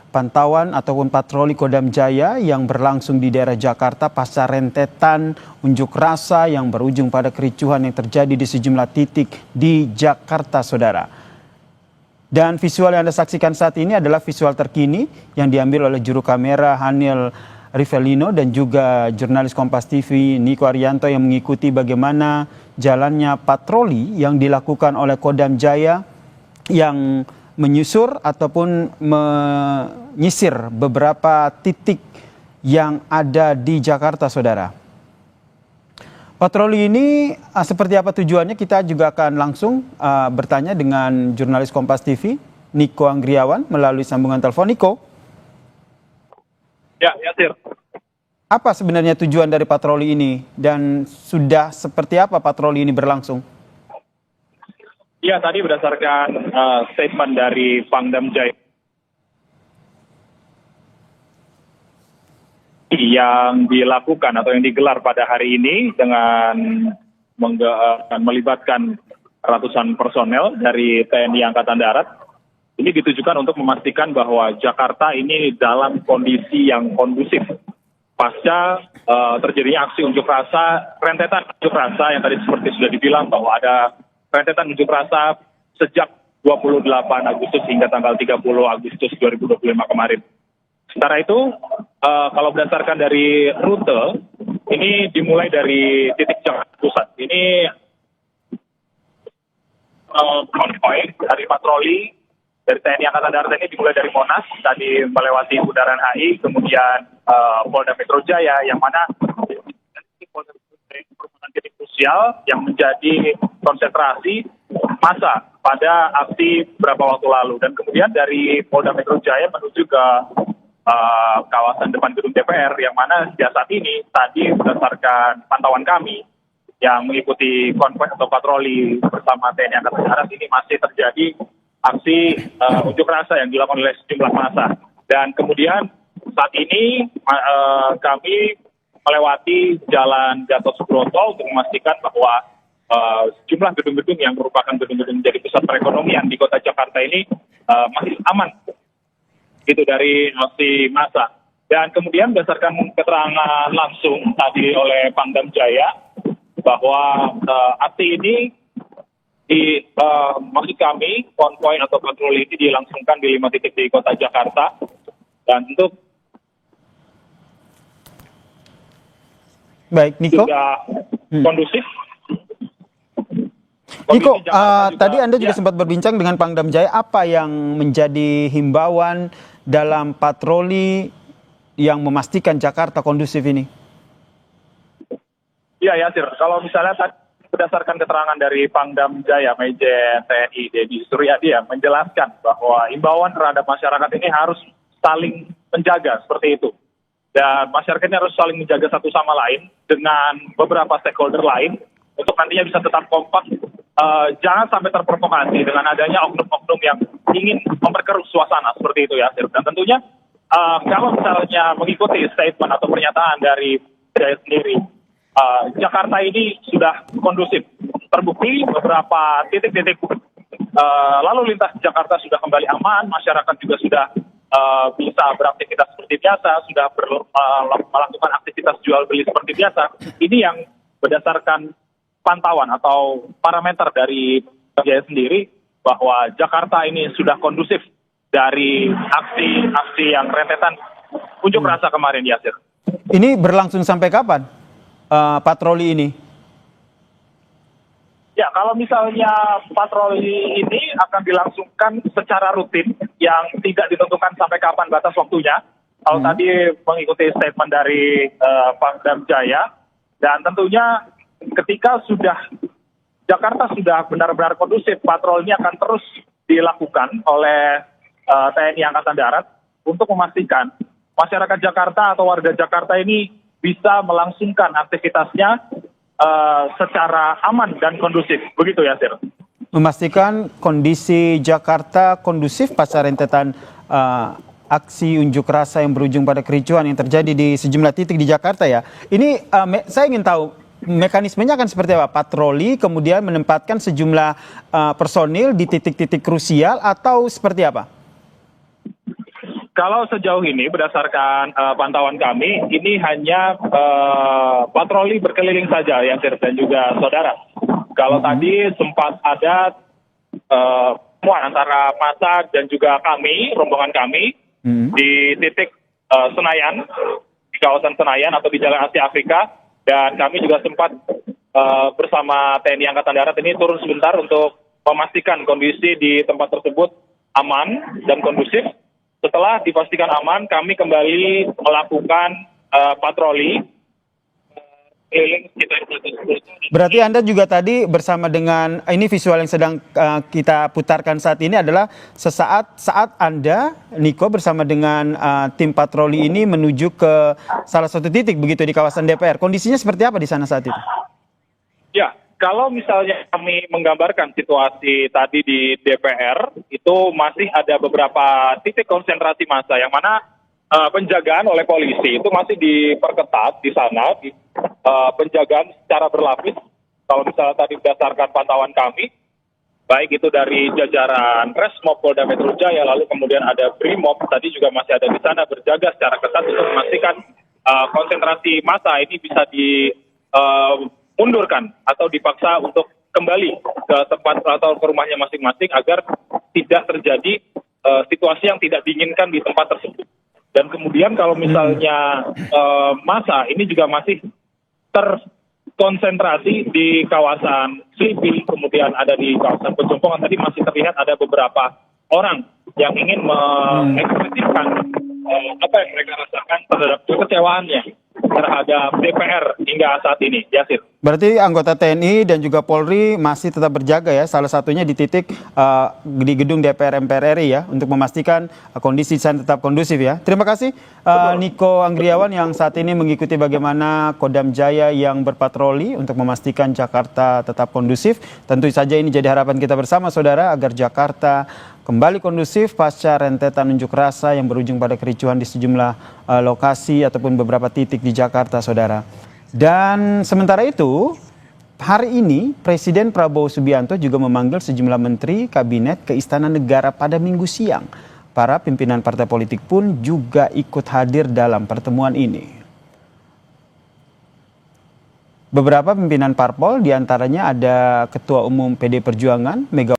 pantauan ataupun patroli Kodam Jaya yang berlangsung di daerah Jakarta pasca rentetan unjuk rasa yang berujung pada kericuhan yang terjadi di sejumlah titik di Jakarta, saudara. Dan visual yang Anda saksikan saat ini adalah visual terkini yang diambil oleh juru kamera Hanil Rivelino dan juga jurnalis Kompas TV Niko Arianto yang mengikuti bagaimana jalannya patroli yang dilakukan oleh Kodam Jaya yang menyusur ataupun menyisir beberapa titik yang ada di Jakarta, saudara. Patroli ini seperti apa tujuannya? Kita juga akan langsung bertanya dengan jurnalis Kompas TV Niko Anggriawan melalui sambungan telepon. Niko. Ya, Sir. Apa sebenarnya tujuan dari patroli ini dan sudah seperti apa patroli ini berlangsung? Ya, tadi berdasarkan statement dari Pangdam Jaya yang dilakukan atau yang digelar pada hari ini dengan melibatkan ratusan personel dari TNI Angkatan Darat, ini ditujukan untuk memastikan bahwa Jakarta ini dalam kondisi yang kondusif pasca terjadinya aksi unjuk rasa, rentetan unjuk rasa yang tadi seperti sudah dibilang bahwa ada rentetan unjuk rasa sejak 28 Agustus hingga tanggal 30 Agustus 2025 kemarin. Sementara itu, kalau berdasarkan dari rute, ini dimulai dari titik Jakarta Pusat. Ini konvoy dari patroli dari TNI Angkatan Darat ini dimulai dari Monas, tadi melewati Bundaran HI, kemudian Polda Metro Jaya, yang mana Polda Metro Jaya merupakan titik krusial yang menjadi konsentrasi massa pada aksi beberapa waktu lalu. Dan kemudian dari Polda Metro Jaya menuju ke kawasan depan gedung DPR, yang mana sejak saat ini tadi berdasarkan pantauan kami yang mengikuti konvoy atau patroli bersama TNI Angkatan Darat, ini masih terjadi aksi unjuk rasa yang dilakukan oleh sejumlah massa. Dan kemudian saat ini kami melewati Jalan Gatot Subroto untuk memastikan bahwa sejumlah gedung-gedung yang merupakan gedung-gedung menjadi pusat perekonomian di kota Jakarta ini masih aman itu dari aksi massa. Dan kemudian berdasarkan keterangan langsung tadi oleh Pangdam Jaya bahwa aksi ini maksud kami, konvoy atau patroli ini dilangsungkan di 5 titik di kota Jakarta. Dan untuk baik, Niko. Sudah kondusif. Niko, tadi Anda juga sempat berbincang dengan Pangdam Jaya. Apa yang menjadi himbauan dalam patroli yang memastikan Jakarta kondusif ini? Iya, Sir. Kalau misalnya tadi berdasarkan keterangan dari Pangdam Jaya, Majen TNI Dedi Suryadi yang menjelaskan bahwa himbauan terhadap masyarakat ini harus saling menjaga seperti itu. Dan masyarakat ini harus saling menjaga satu sama lain dengan beberapa stakeholder lain untuk nantinya bisa tetap kompak. Jangan sampai terprovokasi dengan adanya oknum-oknum yang ingin memperkeruh suasana seperti itu, ya. Dan tentunya kalau misalnya mengikuti statement atau pernyataan dari Jaya sendiri, Jakarta ini sudah kondusif. Terbukti beberapa titik-titik lalu lintas di Jakarta sudah kembali aman, masyarakat juga sudah bisa beraktivitas seperti biasa, sudah melakukan aktivitas jual beli seperti biasa. Ini yang berdasarkan pantauan atau parameter dari Jaya sendiri bahwa Jakarta ini sudah kondusif dari aksi yang rentetan unjuk rasa kemarin, Yasir. Ini berlangsung sampai kapan patroli ini? Ya, kalau misalnya patroli ini akan dilangsungkan secara rutin yang tidak ditentukan sampai kapan batas waktunya. Kalau tadi mengikuti statement dari Pangdam Jaya, dan tentunya ketika Jakarta sudah benar-benar kondusif, patroli ini akan terus dilakukan oleh TNI Angkatan Darat untuk memastikan masyarakat Jakarta atau warga Jakarta ini bisa melangsungkan aktivitasnya secara aman dan kondusif. Begitu, ya, Sir. Memastikan kondisi Jakarta kondusif pasca rentetan aksi unjuk rasa yang berujung pada kericuhan yang terjadi di sejumlah titik di Jakarta, ya. Ini saya ingin tahu mekanismenya akan seperti apa? Patroli kemudian menempatkan sejumlah personil di titik-titik krusial atau seperti apa? Kalau sejauh ini berdasarkan pantauan kami, ini hanya patroli berkeliling saja ya, dan juga saudara. Kalau tadi sempat ada pertemuan antara massa dan juga kami, rombongan kami, di titik Senayan, di kawasan Senayan atau di Jalan Asia Afrika, dan kami juga sempat bersama TNI Angkatan Darat ini turun sebentar untuk memastikan kondisi di tempat tersebut aman dan kondusif. Setelah dipastikan aman, kami kembali melakukan patroli keliling sekitar 10. Berarti Anda juga tadi bersama dengan, ini visual yang sedang kita putarkan saat ini adalah saat Anda, Niko, bersama dengan tim patroli ini menuju ke salah satu titik begitu di kawasan DPR. Kondisinya seperti apa di sana saat itu? Ya, kalau misalnya kami menggambarkan situasi tadi di DPR, itu masih ada beberapa titik konsentrasi massa yang mana penjagaan oleh polisi itu masih diperketat di sana, penjagaan secara berlapis. Kalau misalnya tadi berdasarkan pantauan kami, baik itu dari jajaran Resmob Polda Metro Jaya, lalu kemudian ada Brimob, tadi juga masih ada di sana berjaga secara ketat untuk memastikan konsentrasi massa ini bisa mundurkan atau dipaksa untuk kembali ke tempat atau ke rumahnya masing-masing agar tidak terjadi situasi yang tidak diinginkan di tempat tersebut. Dan kemudian kalau misalnya massa ini juga masih terkonsentrasi di kawasan Slipi, kemudian ada di kawasan Pejompongan, tadi masih terlihat ada beberapa orang yang ingin mengekspresikan apa yang mereka rasakan terhadap kekecewaannya terhadap DPR hingga saat ini, Yasir. Berarti anggota TNI dan juga Polri masih tetap berjaga ya, salah satunya di titik di gedung DPR MPR RI ya, untuk memastikan kondisi di sana tetap kondusif ya. Terima kasih Niko Anggriawan yang saat ini mengikuti bagaimana Kodam Jaya yang berpatroli untuk memastikan Jakarta tetap kondusif. Tentu saja ini jadi harapan kita bersama saudara agar Jakarta kembali kondusif pasca rentetan unjuk rasa yang berujung pada kericuhan di sejumlah lokasi ataupun beberapa titik di Jakarta, saudara. Dan sementara itu, hari ini Presiden Prabowo Subianto juga memanggil sejumlah menteri kabinet ke Istana Negara pada Minggu siang. Para pimpinan partai politik pun juga ikut hadir dalam pertemuan ini. Beberapa pimpinan parpol diantaranya ada Ketua Umum PD Perjuangan, Megawati